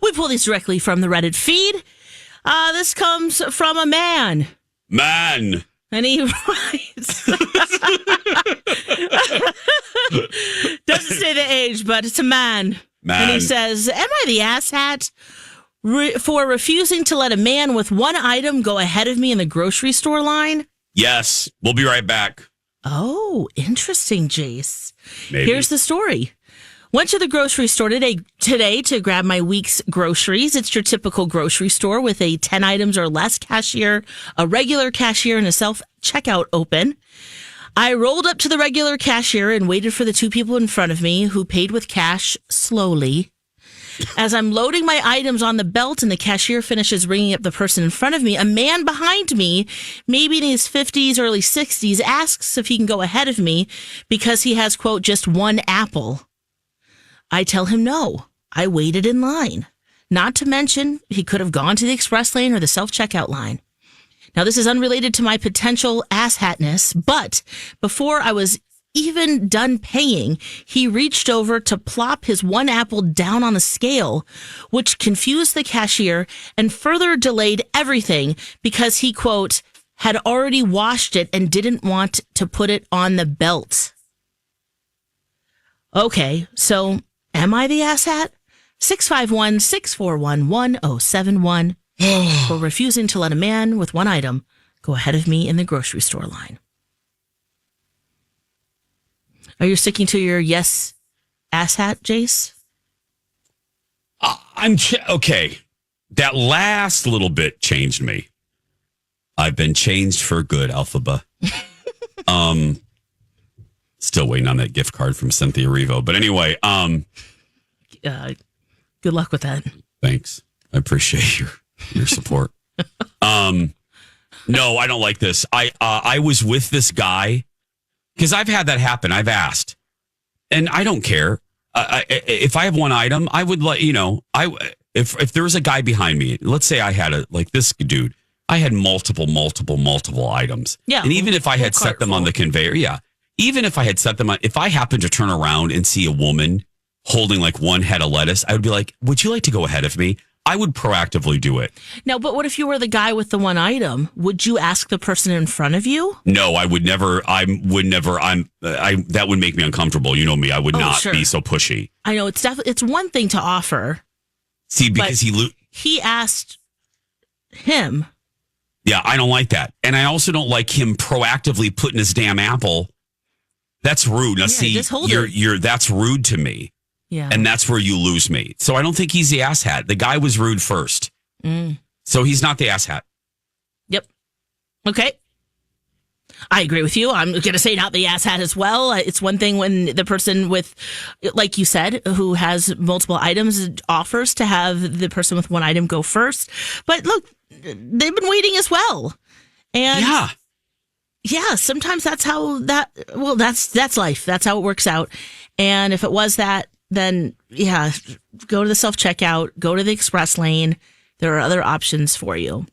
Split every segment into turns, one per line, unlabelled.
We pull these directly from the Reddit feed. This comes from a man.
Man.
And he writes, doesn't say the age, but it's a man. And he says, am I the asshat for refusing to let a man with one item go ahead of me in the grocery store line?
Yes. We'll be right back.
Oh, interesting, Jace.
Maybe.
Here's the story. Went to the grocery store today to grab my week's groceries. It's your typical grocery store with a 10 items or less cashier, a regular cashier, and a self-checkout open. I rolled up to the regular cashier and waited for the two people in front of me who paid with cash slowly. As I'm loading my items on the belt and the cashier finishes ringing up the person in front of me, a man behind me, maybe in his 50s, early 60s, asks if he can go ahead of me because he has, quote, just one apple. I tell him no. I waited in line. Not to mention, he could have gone to the express lane or the self-checkout line. Now, this is unrelated to my potential asshatness, but before I was even done paying, he reached over to plop his one apple down on the scale, which confused the cashier and further delayed everything because he, quote, had already washed it and didn't want to put it on the belt. Okay, so am I the asshat? 651-641-1071 for refusing to let a man with one item go ahead of me in the grocery store line. Are you sticking to your yes asshat, Jace?
Okay. That last little bit changed me. I've been changed for good, Alphaba. Still waiting on that gift card from Cynthia Revo. But anyway,
good luck with that.
Thanks. I appreciate your support. No, I don't like this. I was with this guy because I've had that happen. I've asked, and I don't care. If I have one item, I would let if there was a guy behind me, let's say I had this dude, I had multiple items.
Yeah.
And even if I had set them on the conveyor, even if I had set them on, if I happened to turn around and see a woman holding like one head of lettuce, I would be like, would you like to go ahead of me? I would proactively do it.
No, but what if you were the guy with the one item? Would you ask the person in front of you?
No, I would never. That would make me uncomfortable. You know me. I would not be so pushy.
I know it's one thing to offer.
See, because
he asked him.
Yeah, I don't like that. And I also don't like him proactively putting his damn apple. That's rude. Now,
just hold it.
That's rude to me.
Yeah.
And that's where you lose me. So I don't think he's the asshat. The guy was rude first. So he's not the asshat.
Yep. Okay. I agree with you. I'm going to say not the asshat as well. It's one thing when the person with, like you said, who has multiple items offers to have the person with one item go first. But look, they've been waiting as well. And yeah, sometimes that's how that's life. That's how it works out. And if it was that, then go to the self-checkout, go to the express lane. There are other options for you.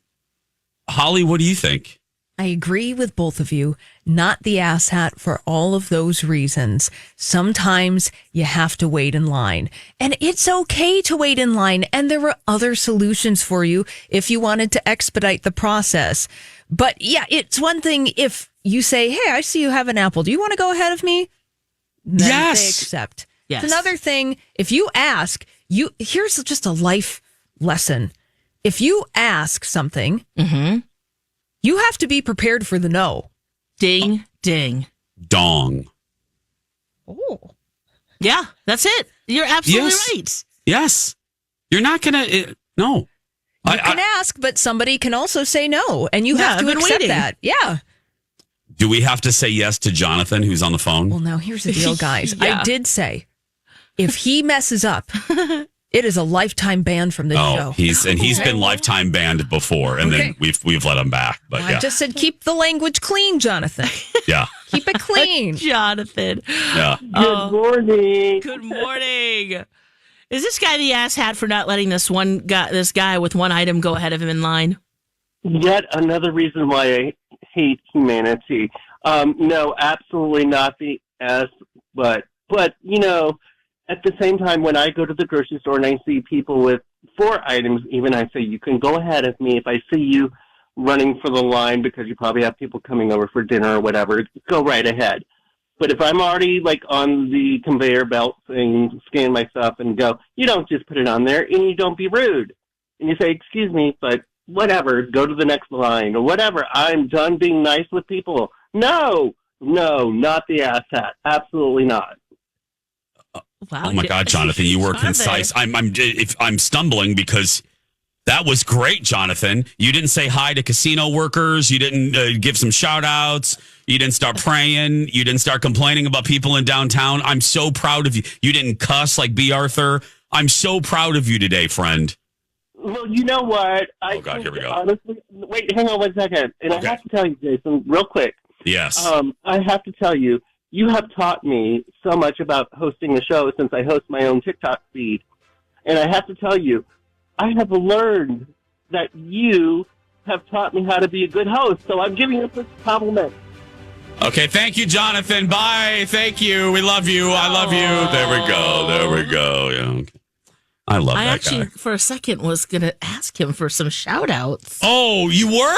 Holly, what do you think?
I agree with both of you. Not the asshat for all of those reasons. Sometimes you have to wait in line. And it's okay to wait in line. And there are other solutions for you if you wanted to expedite the process. But yeah, it's one thing if you say, hey, I see you have an apple. Do you want to go ahead of me? Then they accept.
Yes.
It's another thing, if you ask, here's just a life lesson. If you ask something, you have to be prepared for the no.
Ding, ding.
Dong.
Oh.
Yeah, that's it. You're absolutely right.
Yes. You're not going to, no.
You can ask, but somebody can also say no, and you have to accept that. Yeah.
Do we have to say yes to Jonathan, who's on the phone?
Well, now here's the deal, guys. I did say, if he messes up, it is a lifetime ban from the show.
He's been lifetime banned before, and then we've let him back. But
I just said keep the language clean, Jonathan.
Yeah,
keep it clean,
Jonathan.
Yeah.
Good morning.
Good morning. Is this guy the asshat for not letting this guy with one item go ahead of him in line?
Yet another reason why I hate humanity. No, absolutely not the S, but at the same time, when I go to the grocery store and I see people with 4 items, even I say, you can go ahead of me. If I see you running for the line because you probably have people coming over for dinner or whatever, go right ahead. But if I'm already like on the conveyor belt saying, scan my stuff and go, you don't just put it on there and you don't be rude. And you say, excuse me, but whatever, go to the next line or whatever. I'm done being nice with people. No, not the asshat. Absolutely not.
Wow.
Oh my God, Jonathan, you were concise. I'm stumbling because that was great, Jonathan. You didn't say hi to casino workers. You didn't give some shout outs. You didn't start praying. You didn't start complaining about people in downtown. I'm so proud of you. You didn't cuss like B. Arthur. I'm so proud of you today, friend.
Well, you know what?
Oh God, here we go.
Honestly, wait, hang on 1 second. And okay. I have to tell you, Jason, real quick.
Yes.
I have to tell you, you have taught me so much about hosting the show since I host my own TikTok feed. And I have to tell you, I have learned that you have taught me how to be a good host. So I'm giving you a compliment.
Okay, thank you, Jonathan. Bye. Thank you. We love you. I love you. There we go. Yeah, okay. I love that guy. I actually,
for a second, was going to ask him for some shout-outs.
Oh, you were?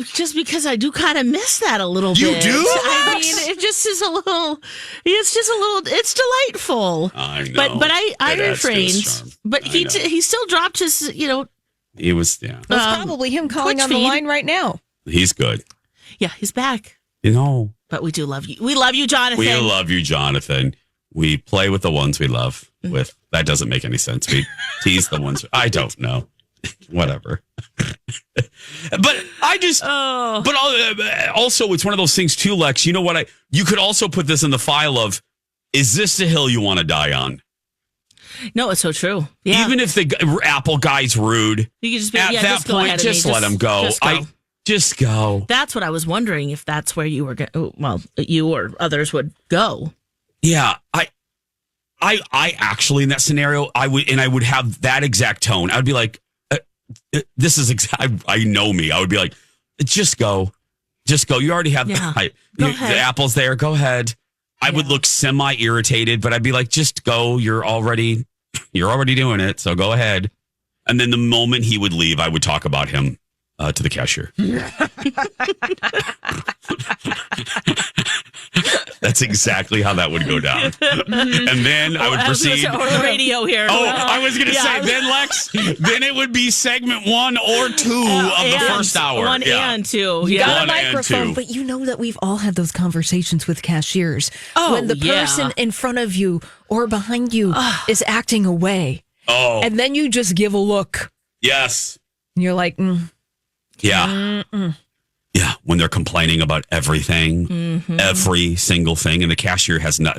Just because I do kind of miss that a little bit.
You do?
I mean, it just is it's delightful.
I know.
But I refrained. But he still dropped his,
He was, yeah.
That's probably him calling on the line right now.
He's good.
Yeah, he's back.
But
we do love you. We love you, Jonathan.
We love you, Jonathan. We play with the ones we love with. That doesn't make any sense. We tease the ones. I don't know. Whatever. But I just, but also it's one of those things too, Lex. You know what? You could also put this in the file of, is this the hill you want to die on?
No, it's so true. Yeah.
Even if the Apple guy's rude,
you could just be,
at that point, just let him go. Just go.
That's what I was wondering, if that's where you were going. Well, you or others would go.
Yeah, I actually in that scenario I would have that exact tone. I would be like, "This is I know me." I would be like, "Just go. You already have the apple's there. Go ahead." I would look semi irritated, but I'd be like, "Just go. You're already doing it, so go ahead." And then the moment he would leave, I would talk about him to the cashier. That's exactly how that would go down. And then I would proceed.
Radio here.
I was going to say, then Lex, then it would be segment 1 or 2 of the first hour.
1 and 2.
You got a microphone, but you know that we've all had those conversations with cashiers. When the person in front of you or behind you is acting away. And then you just give a look.
Yes.
And you're like,
Yeah.
Mm-mm.
Yeah, when they're complaining about everything, every single thing, and the cashier has not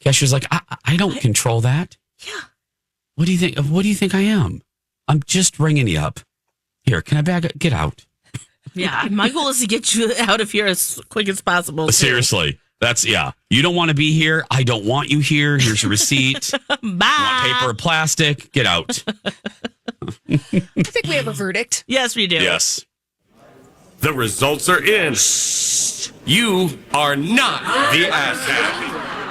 cashier's like, I don't control that.
Yeah.
What do you think? What do you think I am? I'm just ringing you up. Here, can I get out?
Yeah, my goal is to get you out of here as quick as possible. Too.
Seriously, you don't want to be here. I don't want you here. Here's your receipt.
Bye.
You want paper or plastic? Get out.
I think we have a verdict.
Yes, we do.
Yes.
The results are in. You are not the asshat.